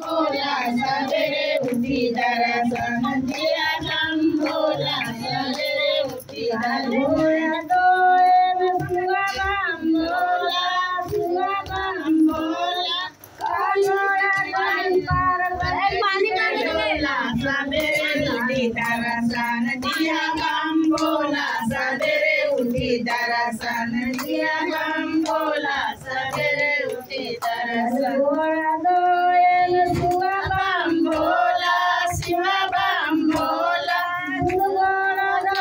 भोला सवेरे उठी दर्शन दिया बम भोला सवेरे उठी दर्शन भोला सवेरे उठी दर्शन दिया बम भोला सवेरे उठी दर्शन दिया बम भोला सवेरे उठी दर्शन बम भोला शिव बम भोला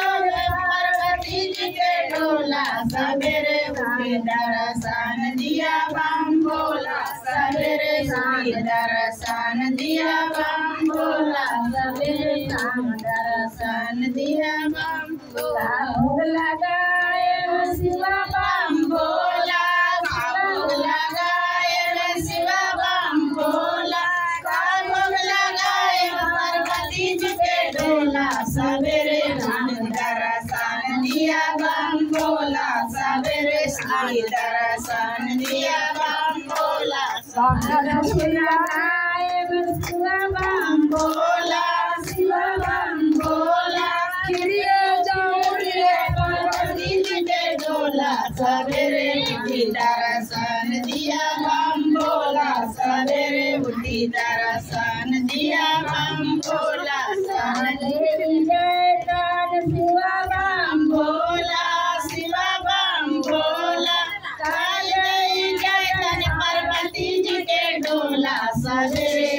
पार्वती जी के डोला सवेरे उठी दर्शन दिया बम भोला सवेरे उठी दर्शन दिया बम भोला सवेरे दर्शन दिया बम भोला भोग लगाए शिव बम भोला भोग लगाए शिव बम भोला भोग लगाए पार्वती जी के डोला सवेरे दर्शन दिया बम भोला सवेरे दर्शन दिया बम भोला बम भोला शिव बम भोला पार्वती जी के डोला सवेरे उठी दर्शन दिया बम भोला सवेरे उठी दर्शन दिया बम भोला शिव बम भोला शिव बम भोला पार्वती जी के डोला सवेरे